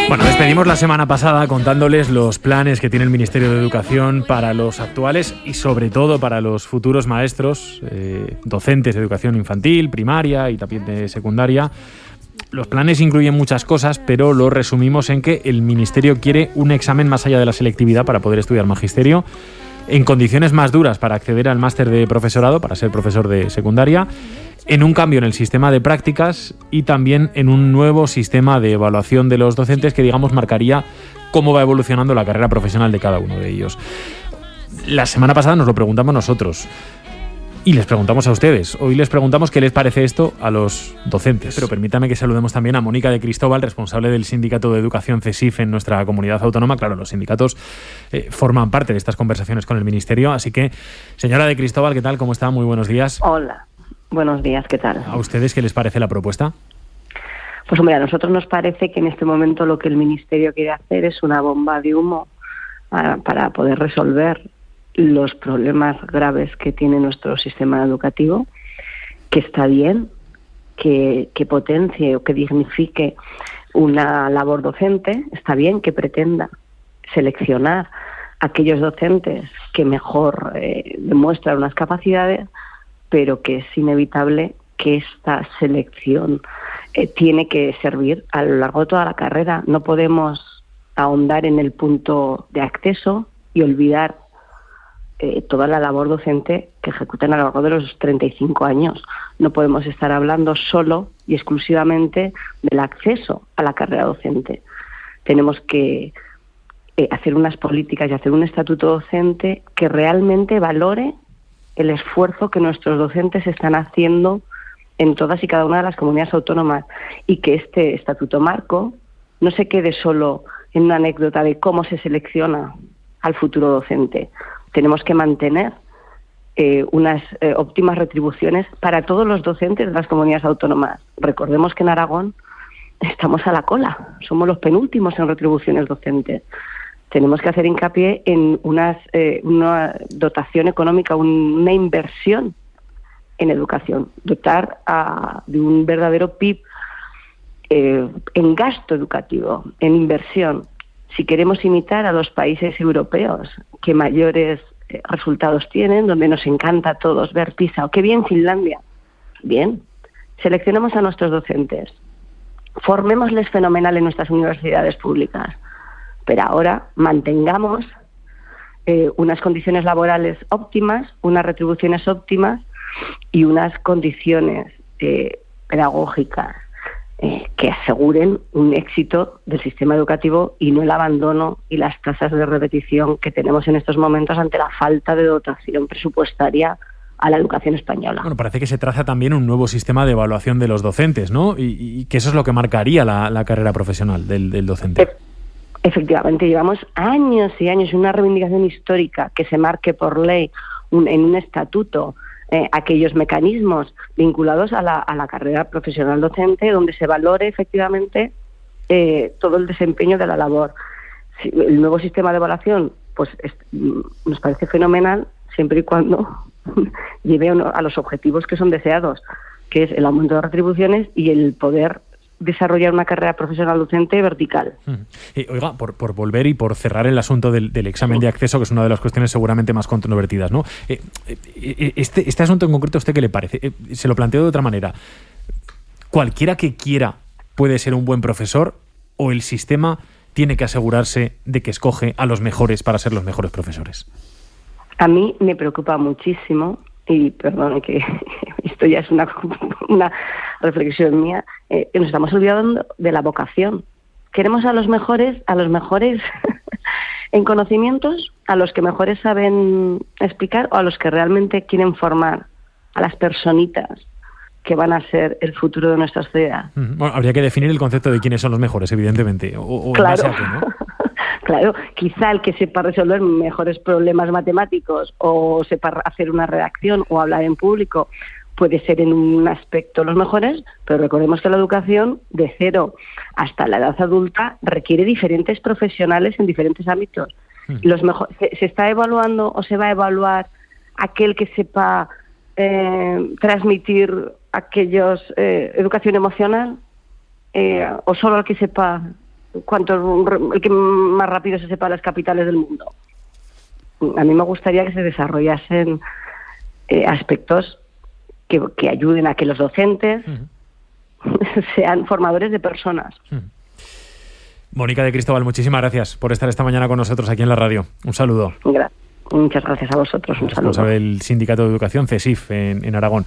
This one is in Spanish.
Bueno, despedimos la semana pasada contándoles los planes que tiene el Ministerio de Educación para los actuales y sobre todo para los futuros maestros, docentes de educación infantil, primaria y también de secundaria. Los planes incluyen muchas cosas, pero lo resumimos en que el Ministerio quiere un examen más allá de la selectividad para poder estudiar magisterio, en condiciones más duras para acceder al máster de profesorado, para ser profesor de secundaria, en un cambio en el sistema de prácticas y también en un nuevo sistema de evaluación de los docentes que, digamos, marcaría cómo va evolucionando la carrera profesional de cada uno de ellos. La semana pasada nos lo preguntamos nosotros y les preguntamos a ustedes. Hoy les preguntamos qué les parece esto a los docentes. Pero permítame que saludemos también a Mónica de Cristóbal, responsable del Sindicato de Educación CESIF en nuestra comunidad autónoma. Claro, los sindicatos forman parte de estas conversaciones con el Ministerio. Así que, señora de Cristóbal, ¿qué tal? ¿Cómo está? Muy buenos días. Hola. Buenos días, ¿qué tal? ¿A ustedes qué les parece la propuesta? Pues hombre, a nosotros nos parece que en este momento lo que el Ministerio quiere hacer es una bomba de humo para poder resolver los problemas graves que tiene nuestro sistema educativo, que está bien, que potencie o que dignifique una labor docente, está bien que pretenda seleccionar a aquellos docentes que mejor demuestran unas capacidades, pero que es inevitable que esta selección tiene que servir a lo largo de toda la carrera. No podemos ahondar en el punto de acceso y olvidar toda la labor docente que ejecutan a lo largo de los 35 años. No podemos estar hablando solo y exclusivamente del acceso a la carrera docente. Tenemos que hacer unas políticas y hacer un estatuto docente que realmente valore el esfuerzo que nuestros docentes están haciendo en todas y cada una de las comunidades autónomas, y que este estatuto marco no se quede solo en una anécdota de cómo se selecciona al futuro docente. Tenemos que mantener unas óptimas retribuciones para todos los docentes de las comunidades autónomas. Recordemos que en Aragón estamos a la cola, somos los penúltimos en retribuciones docentes. Tenemos que hacer hincapié en una dotación económica, una inversión en educación, dotar de un verdadero PIB en gasto educativo, en inversión. Si queremos imitar a los países europeos que mayores resultados tienen, donde nos encanta a todos ver PISA, o qué bien Finlandia, bien, seleccionemos a nuestros docentes, formémosles fenomenal en nuestras universidades públicas, pero ahora mantengamos unas condiciones laborales óptimas, unas retribuciones óptimas y unas condiciones pedagógicas que aseguren un éxito del sistema educativo y no el abandono y las tasas de repetición que tenemos en estos momentos ante la falta de dotación presupuestaria a la educación española. Bueno, parece que se traza también un nuevo sistema de evaluación de los docentes, ¿no? Y que eso es lo que marcaría la carrera profesional del docente. Efectivamente, llevamos años y años una reivindicación histórica que se marque por ley en un estatuto aquellos mecanismos vinculados a la carrera profesional docente, donde se valore efectivamente todo el desempeño de la labor. El nuevo sistema de evaluación pues nos parece fenomenal siempre y cuando lleve a los objetivos que son deseados, que es el aumento de retribuciones y el poder desarrollar una carrera profesional docente vertical. Oiga, por volver y por cerrar el asunto del examen de acceso, que es una de las cuestiones seguramente más controvertidas, ¿no? Este asunto en concreto, ¿a usted qué le parece? Se lo planteo de otra manera. ¿Cualquiera que quiera puede ser un buen profesor o el sistema tiene que asegurarse de que escoge a los mejores para ser los mejores profesores? A mí me preocupa muchísimo, y perdone que esto ya es una reflexión mía, nos estamos olvidando de la vocación. Queremos a los mejores en conocimientos, a los que mejores saben explicar o a los que realmente quieren formar a las personitas que van a ser el futuro de nuestra sociedad. Bueno, habría que definir el concepto de quiénes son los mejores, evidentemente, o claro. En base a qué, ¿no? Claro, quizá el que sepa resolver mejores problemas matemáticos o sepa hacer una redacción o hablar en público puede ser en un aspecto los mejores, pero recordemos que la educación de 0 hasta la edad adulta requiere diferentes profesionales en diferentes ámbitos. ¿Se está evaluando o se va a evaluar aquel que sepa transmitir aquellos educación emocional o solo el que sepa el que más rápido se sepa las capitales del mundo. A mí me gustaría que se desarrollasen aspectos que ayuden a que los docentes sean formadores de personas. Mónica de Cristóbal, muchísimas gracias por estar esta mañana con nosotros aquí en la radio. Un saludo. Muchas gracias a vosotros. Un saludo. Responsable del Sindicato de Educación, CESIF, en Aragón.